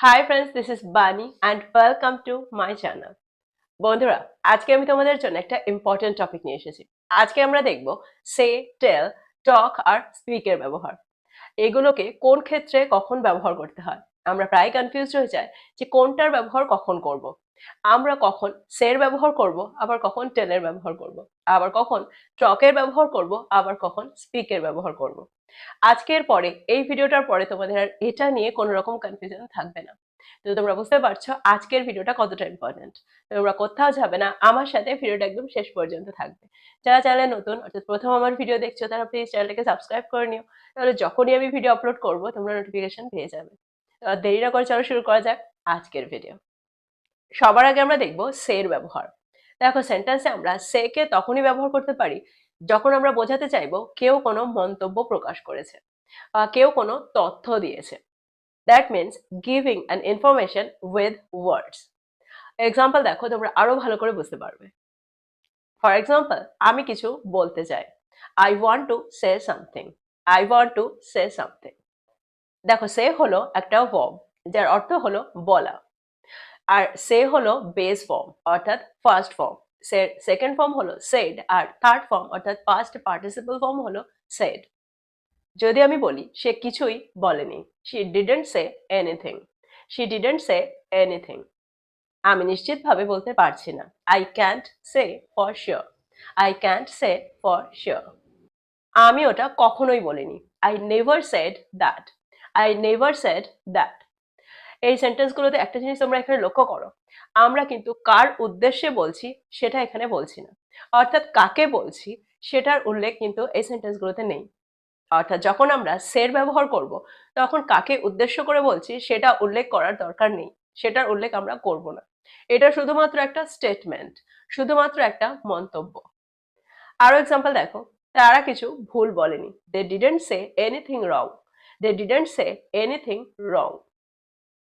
Hi friends, this is বানি and welcome to my channel. বন্ধুরা, আজকে আমি তোমাদের জন্য একটা ইম্পর্টেন্ট টপিক নিয়ে এসেছি। আজকে আমরা দেখব সে, টেল, টক আর স্পিকের ব্যবহার। এগুলোকে কোন ক্ষেত্রে কখন ব্যবহার করতে হয়। আমরা প্রায় কনফিউজড হয়ে যাই যে কোনটার ব্যবহার কখন করব। আমরা কখন সের ব্যবহার করব, আবার কখন টেলের ব্যবহার করব, আবার কখন টকের ব্যবহার করব, আবার কখন স্পিকের ব্যবহার করব। আজকের পরে এই ভিডিওটার পরে তোমাদের আর এটা নিয়ে কোনো রকম কনফিউশন থাকবে না। তো তোমরা বুঝতে পারছো আজকের ভিডিওটা কতটা ইম্পর্টেন্ট। তোমরা কোথাও যাবে না, আমার সাথে ভিডিওটা একদম শেষ পর্যন্ত থাকবে। যারা চ্যানেলে নতুন অর্থাৎ প্রথম আমার ভিডিও দেখছো তারা প্লিজ চ্যানেলটাকে সাবস্ক্রাইব করে নিও, তাহলে যখনই আমি ভিডিও আপলোড করব তোমরা নোটিফিকেশন পেয়ে যাবে। তো আর দেরি না করে চলো শুরু করা যাক আজকের ভিডিও। সবার আগে আমরা দেখবো সের ব্যবহার। দেখো, সেন্টেন্সে আমরা সে কে তখনই ব্যবহার করতে পারি যখন আমরা বোঝাতে চাইবো কেউ কোনো মন্তব্য প্রকাশ করেছে বা কেউ কোনো তথ্য দিয়েছে। That means giving an information with words. Example দেখো, তোমরা আরো ভালো করে বুঝতে পারবে। ফর এক্সাম্পল, আমি কিছু বলতে চাই। I want to say something. I want to say something. দেখো, সে হলো একটা ভার্ব যার অর্থ হলো বলা। আর সে হলো বেস ফর্ম অর্থাৎ ফার্স্ট ফর্ম। সেকেন্ড ফর্ম হলো সেড, আর থার্ড ফর্ম অর্থাৎ পাস্ট পার্টিসিপল ফর্ম হলো সেড। যদি আমি বলি সে কিছুই বলেনি, she didn't say anything. She didn't say anything. আমি নিশ্চিতভাবে বলতে পারছি না। I can't say for sure. I can't say for sure. আমি ওটা কখনোই বলিনি। I never said that. I never said that. এই সেন্টেন্সগুলোতে একটা জিনিস তোমরা এখানে লক্ষ্য করো, আমরা কিন্তু কার উদ্দেশ্যে বলছি সেটা এখানে বলছি না। অর্থাৎ কাকে বলছি সেটার উল্লেখ কিন্তু এই সেন্টেন্সগুলোতে নেই। অর্থাৎ যখন আমরা সের ব্যবহার করব তখন কাকে উদ্দেশ্য করে বলছি সেটা উল্লেখ করার দরকার নেই, সেটার উল্লেখ আমরা করব না। এটা শুধুমাত্র একটা স্টেটমেন্ট, শুধুমাত্র একটা মন্তব্য। আরো এক্সাম্পল দেখো, তারা কিছু ভুল বলেনি। They didn't say anything wrong. They didn't say anything wrong.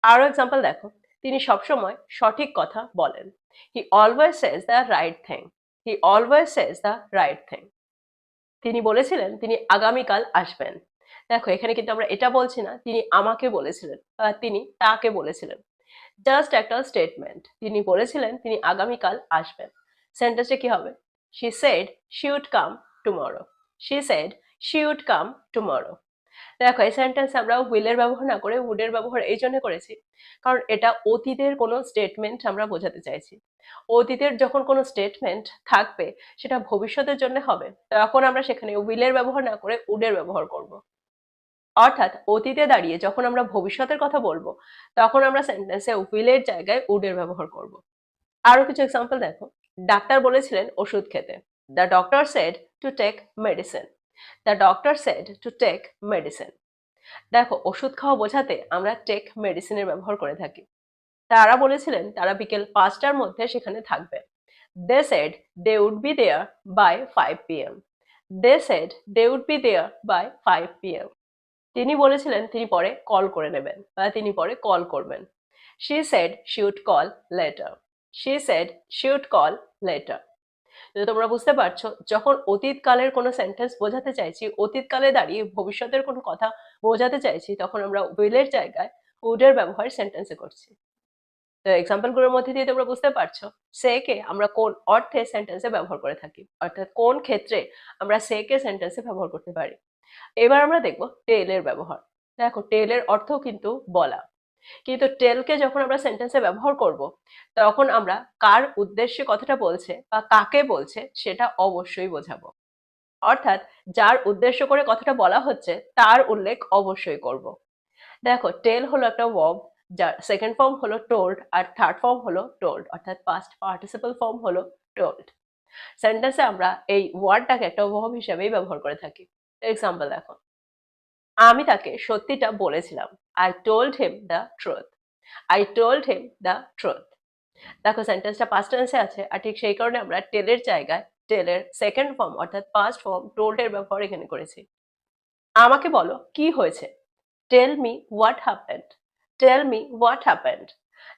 আরো এক্সাম্পল দেখো, তিনি সবসময় সঠিক কথা বলেন। He always says the right thing. He always says the right thing. তিনি বলেছিলেন তিনি আগামীকাল আসবেন। দেখো, এখানে কিন্তু আমরা এটা বলছি না তিনি আমাকে বলেছিলেন বা তিনি তাকে বলেছিলেন। জাস্ট একটা স্টেটমেন্ট, তিনি বলেছিলেন তিনি আগামীকাল আসবেন। সেন্টেন্সটা কি হবে? She said she would come tomorrow. She said she would come tomorrow. দেখো, এই সেন্টেন্সে আমরা উইলের ব্যবহার না করে উডের ব্যবহার এই জন্য করেছি কারণ এটা অতীতের কোনো স্টেটমেন্ট আমরা বোঝাতে চাইছি। অতীতের যখন কোনো স্টেটমেন্ট থাকবে সেটা ভবিষ্যতের জন্য হবে, তখন আমরা সেখানে উইলের ব্যবহার না করে উডের ব্যবহার করব। অর্থাৎ অতীতে দাঁড়িয়ে যখন আমরা ভবিষ্যতের কথা বলবো তখন আমরা সেন্টেন্সে উইলের জায়গায় উডের ব্যবহার করব। আরো কিছু এক্সাম্পল দেখো, ডাক্তার বলেছিলেন ওষুধ খেতে। The doctor said to take medicine. The doctor said to take medicine. দেখো, ওষুধ খাওয়া বোঝাতে আমরা টেক মেডিসিনের ব্যবহার করে থাকি। তারা বলেছিলেন তারা বিকেল 5টার মধ্যে সেখানে থাকবে। They said they would be there by 5 p.m. They said they would be there by 5 p.m. তিনি বলেছিলেন তিনি পরে কল করে নেবেন বা তিনি পরে কল করবেন। She said she would call later. She said she would call later. তো তোমরা বুঝতে পারছো, যখন অতীতকালের কোনো সেন্টেন্স বোঝাতে চাইছি, অতীতকালে দাঁড়িয়ে ভবিষ্যতের কোনো কথা বোঝাতে চাইছি, তখন আমরা উইলের জায়গায় উডের ব্যবহার সেন্টেন্সে করছি। তো এক্সাম্পল গুলোর মধ্যে দিয়ে তোমরা বুঝতে পারছো সে কে আমরা কোন অর্থে সেন্টেন্সে ব্যবহার করে থাকি, অর্থাৎ কোন ক্ষেত্রে আমরা সে কে সেন্টেন্সে ব্যবহার করতে পারি। এবার আমরা দেখবো টেলের ব্যবহার। দেখো, টেলের অর্থ কিন্তু বলা, কিন্তু টেলকে যখন আমরা সেন্টেন্সে ব্যবহার করব তখন আমরা কার উদ্দেশ্যে কথাটা বলছে বা কাকে বলছে সেটা অবশ্যই বোঝাবো। অর্থাৎ যার উদ্দেশ্য করে কথাটা বলা হচ্ছে তার উল্লেখ অবশ্যই করব। দেখো, টেল হলো একটা ভার্ব যার সেকেন্ড ফর্ম হলো টোল্ড আর থার্ড ফর্ম হলো টোল্ড, অর্থাৎ পাস্ট পার্টিসিপল ফর্ম হলো টোল্ড। সেন্টেন্সে আমরা এই ওয়ার্ডটাকে একটা ভার্ব হিসেবেই ব্যবহার করে থাকি। এক্সাম্পল দেখো, আমি তাকে সত্যিটা বলেছিলাম। I told him the truth. I told him the truth. দেখো, সেন্টেন্সটা পাস্ট টেন্সে আছে আর ঠিক সেই কারণে আমরা টেলের জায়গায় টেলের সেকেন্ড ফর্ম অর্থাৎ পাস্ট ফর্ম টোল্ড এর ব্যবহার এখানে করেছি। আমাকে বলো কি হয়েছে। Tell me what happened. Tell me what happened.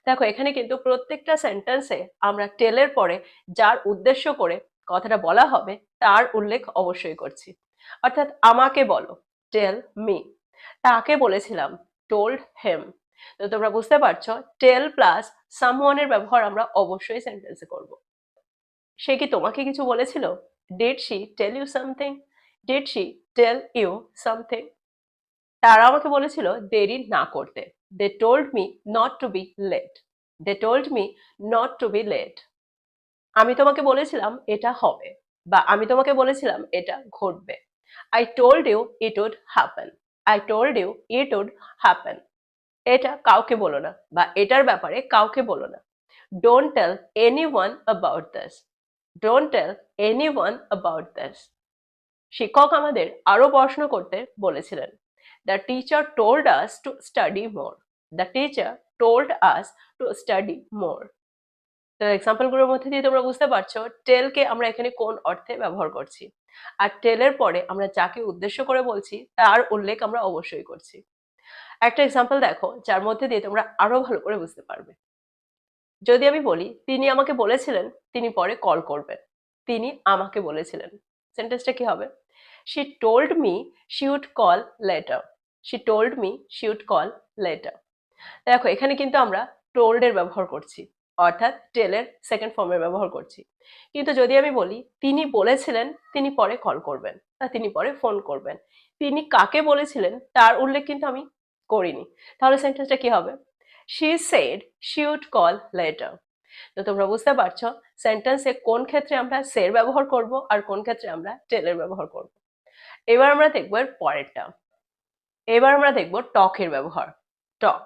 দেখো, এখানে কিন্তু প্রত্যেকটা সেন্টেন্সে আমরা টেলের পরে যার উদ্দেশ্য করে কথাটা বলা হবে তার উল্লেখ অবশ্যই করছি। অর্থাৎ আমাকে বলো, টেল মি। তাকে বলেছিলাম, টোল্ড হেম। তো তোমরা বুঝতে পারছো টেল প্লাস সামওয়ানের ব্যবহার আমরা অবশ্যই সেন্টেন্সে করব। সে কি তোমাকে কিছু বলেছিল? Did she tell you something? Did she tell you something? তারা আমাকে বলেছিল দেরি না করতে। They told me not to be late. They told me not to be late. আমি তোমাকে বলেছিলাম এটা হবে, বা আমি তোমাকে বলেছিলাম এটা ঘটবে। I told you it would happen. I told you it would happen. এটা কাউকে বলো না, বা এটার ব্যাপারে কাউকে বলো না। Don't tell anyone about this. Don't tell anyone about this. শিক্ষক আমাদের আরো পড়াশোনা করতে বলেছিলেন। The teacher told us to study more. The teacher told us to study more. তো এক্সাম্পল গুলোর মধ্যে দিয়ে তোমরা বুঝতে পারছো টেলকে আমরা এখানে কোন অর্থে ব্যবহার করছি, আর টেলের পরে আমরা যাকে উদ্দেশ্য করে বলছি তার উল্লেখ আমরা অবশ্যই করছি। একটা এক্সাম্পল দেখো যার মধ্যে দিয়ে তোমরা আরো ভালো করে বুঝতে পারবে। যদি আমি বলি তিনি আমাকে বলেছিলেন তিনি পরে কল করবেন। তিনি আমাকে বলেছিলেন, সেন্টেন্সটা কি হবে? She told me she would call later. She told me she would call later. দেখো এখানে কিন্তু আমরা টোল্ড এর ব্যবহার করছি, অর্থাৎ টেলের সেকেন্ড ফর্মের ব্যবহার করছি। কিন্তু যদি আমি বলি তিনি বলেছিলেন তিনি পরে কল করবেন, বা তিনি পরে ফোন করবেন, তিনি কাকে বলেছিলেন তার উল্লেখ কিন্তু আমি করিনি, তাহলে সেন্টেন্সটা কি হবে? She said she would call later. তো তোমরা বুঝতে পারছো সেন্টেন্সে কোন ক্ষেত্রে আমরা সের ব্যবহার করব আর কোন ক্ষেত্রে আমরা টেলের ব্যবহার করব। এবার আমরা দেখবো এর পরেরটা। এবার আমরা দেখবো টকের ব্যবহার। টক।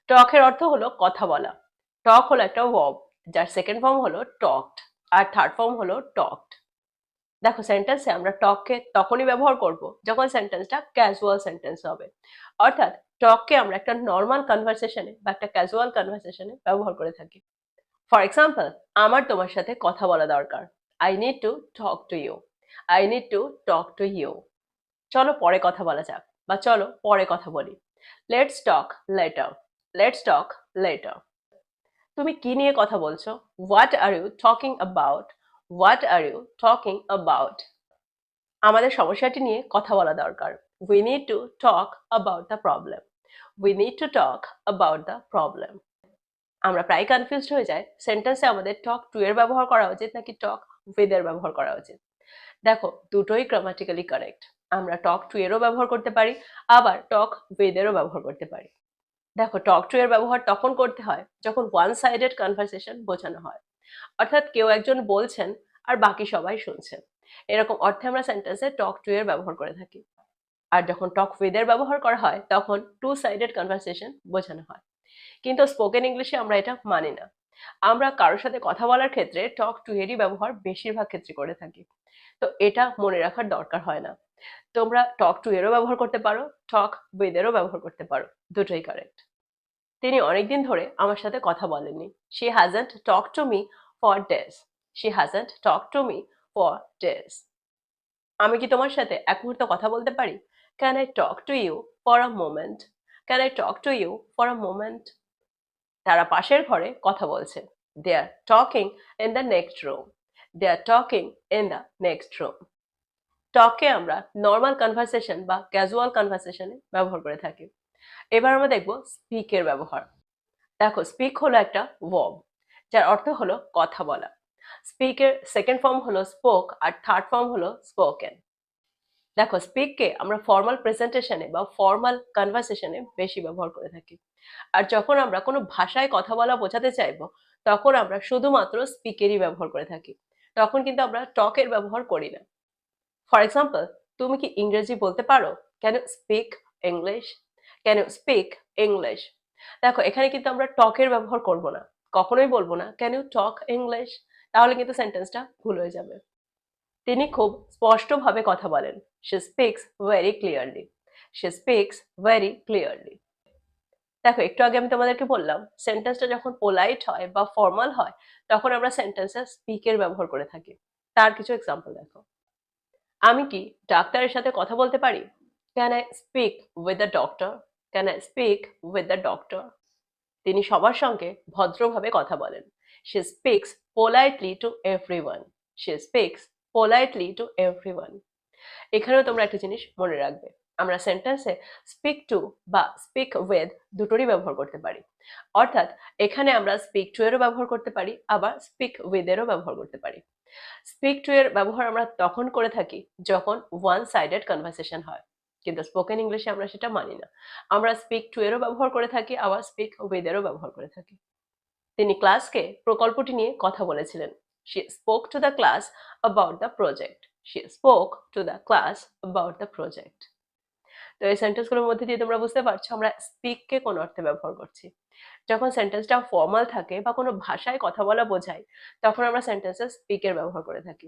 টকের অর্থ হলো কথা বলা। টক হলো একটা ভার্ব যার সেকেন্ড ফর্ম হলো টকড আর থার্ড ফর্ম হলো টকড। দেখো সেন্টেন্সে আমরা টককে তখনই ব্যবহার করব যখন সেন্টেন্সটা ক্যাজুয়াল সেন্টেন্স হবে, অর্থাৎ টককে আমরা একটা নর্মাল কনভারসেশনে বা একটা ক্যাজুয়াল কনভারসেশনে ব্যবহার করে থাকি। ফর এক্সাম্পল, আমার তোমার সাথে কথা বলা দরকার। I need to talk to you. I need to talk to you. চলো পরে কথা বলা যাক, বা চলো পরে কথা বলি। Let's talk later. Let's talk later. তুমি কি নিয়ে কথা বলছো? What are you talking about? What are you talking about? আমাদের সমস্যাটি নিয়ে কথা বলা দরকার। We need to talk about the problem. We need to talk about the problem. আমরা প্রায় কনফিউজড হয়ে যাই সেন্টেন্সে আমাদের টক টু এর ব্যবহার করা উচিত নাকি টক উইথ এর ব্যবহার করা উচিত। দেখো দুটোই গ্রামাটিক্যালি কারেক্ট। আমরা টক টু এরও ব্যবহার করতে পারি, আবার টক উইথ এরও ব্যবহার করতে পারি। দেখো টক টু এর ব্যবহার তখন করতে হয় যখন ওয়ান সাইডেড কনভারসেশন বোঝানো হয়, অর্থাৎ কেউ একজন বলছেন আর বাকি সবাই শুনছেন, এরকম অর্থে আমরা সেন্টেন্সে টক টু এর ব্যবহার করে থাকি। আর যখন টক উইথ এর ব্যবহার করা হয় তখন টু সাইডেড কনভারসেশন বোঝানো হয়। কিন্তু স্পোকেন ইংলিশে আমরা এটা মানি না। আমরা কারোর সাথে কথা বলার ক্ষেত্রে টক টু এরই ব্যবহার বেশিরভাগ ক্ষেত্রে করে থাকি। তো এটা মনে রাখার দরকার হয় না। তোমরা টক টু এরও ব্যবহার করতে পারো, টক উইথ এরও ব্যবহার করতে পারো, দুটোই কারেক্ট। তিনি অনেকদিন ধরে আমার সাথে কথা বলেননি। She hasn't talk to me for days. She hasn't talk to me for days. আমি কি তোমার সাথে এক মুহূর্ত কথা বলতে পারি? Can I talk to you for a moment? Can I talk to you for a moment? তারা পাশের ঘরে কথা বলছে। They are talking in the next room. They are talking in the next room. টককে আমরা নর্মাল কনভারসেশন বা casual কনভারসেশনে ব্যবহার করে থাকি। এবার আমরা দেখবো স্পিকের ব্যবহার। দেখো স্পিক হলো একটা ভার্ব যার অর্থ হলো কথা বলা। স্পিকের সেকেন্ড ফর্ম হলো স্পোক আর থার্ড ফর্ম হলো স্পোকেন। দেখো স্পিককে আমরা ফর্মাল প্রেজেন্টেশনে বা ফর্মাল কনভারসেশনে বেশি ব্যবহার করে থাকি। আর যখন আমরা কোনো ভাষায় কথা বলা বোঝাতে চাইবো তখন আমরা শুধুমাত্র স্পিকেরই ব্যবহার করে থাকি, তখন কিন্তু আমরা টকের ব্যবহার করি না। ফর এক্সাম্পল, তুমি কি ইংরেজি বলতে পারো? Can you speak English? Can you speak English? দেখো এখানে কিন্তু আমরা টকের ব্যবহার করব না, কখনোই বলবো না ক্যান ইউ টক ইংলিশ, তাহলে কিন্তু সেন্টেন্সটা ভুল হয়ে যাবে। তিনি খুব স্পষ্টভাবে কথা বলেন। She speaks very clearly. She speaks very clearly. দেখো একটু আগে আমি তোমাদেরকে বললাম সেন্টেন্সটা যখন পোলাইট হয় বা ফর্মাল হয় তখন আমরা সেন্টেন্সে স্পিকের ব্যবহার করে থাকি। তার কিছু এক্সাম্পল দেখো। আমি কি ডাক্তারের সাথে কথা বলতে পারি? Can I speak with the doctor? Can I speak with the doctor? তিনি সবার সঙ্গে ভদ্রভাবে কথা বলেন। She speaks politely to everyone. She speaks politely to everyone. এখানেও তোমরা একটা জিনিস মনে রাখবে, আমরা সেন্টেন্সে স্পিক টু বা স্পিক উইথ দুটোরই ব্যবহার করতে পারি। অর্থাৎ এখানে আমরা স্পিক টু এরও ব্যবহার করতে পারি, আবার স্পিক উইথ এরও ব্যবহার করতে পারি। স্পিক টু এর ব্যবহার আমরা তখন করে থাকি যখন ওয়ান সাইডেড কনভারসেশন হয়, কিন্তু স্পোকেন ইংলিশে আমরা সেটা মানি না। আমরা স্পিক টু এরও ব্যবহার করে থাকি, আবার স্পিক উইথ এরও ব্যবহার করে থাকি। তিনি ক্লাসকে প্রকল্পটি নিয়ে কথা বলেছিলেন। She spoke to the class about the project. She spoke to the class about the project. তো এই সেন্টেন্সগুলোর মধ্যে দিয়ে তোমরা বুঝতে পারছো আমরা স্পিককে কোন অর্থে ব্যবহার করছি। যখন সেন্টেন্সটা ফর্মাল থাকে বা কোনো ভাষায় কথা বলা বোঝায়, তখন আমরা সেন্টেন্সে স্পিকের ব্যবহার করে থাকি।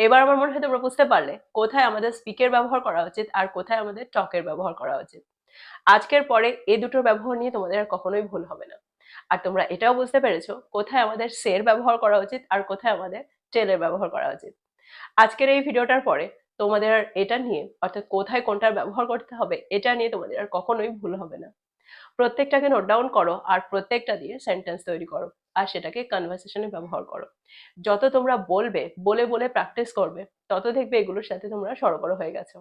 এবার আমার মনে হয় তোমরা বুঝতে পারলে কোথায় আমাদের স্পিকের ব্যবহার করা উচিত আর কোথায় আমাদের টকের ব্যবহার করা উচিত। আজকের পরে এই দুটোর ব্যবহার নিয়ে তোমাদের আর কখনোই ভুল হবে না। আর তোমরা এটাও বুঝতে পেরেছো কোথায় আমাদের সের ব্যবহার করা উচিত আর কোথায় আমাদের টেলের ব্যবহার করা উচিত। আজকের এই ভিডিওটার পরে তোমাদের আর এটা নিয়ে, অর্থাৎ কোথায় কোনটার ব্যবহার করতে হবে এটা নিয়ে তোমাদের আর কখনোই ভুল হবে না। প্রত্যেকটাকে নোট ডাউন করো আর প্রত্যেকটা দিয়ে সেন্টেন্স তৈরি করো আর সেটাকে কনভারসেশনে ব্যবহার করো। যত তোমরা বলবে, বলে বলে প্র্যাকটিস করবে, তত দেখবে এগুলোর সাথে তোমরা সড়গড় হয়ে গেছো।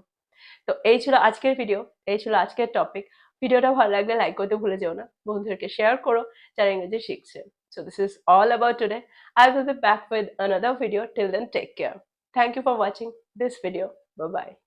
তো এই ছিল আজকের ভিডিও, এই ছিল আজকের টপিক। ভিডিওটা ভালো লাগলে লাইক করতে ভুলে যেও না, বন্ধুদেরকে শেয়ার করো যারা ইংরেজি শিখছে। So this is all about today. I will be back with another video. Till then, take care. Thank you for watching this video. Bye bye.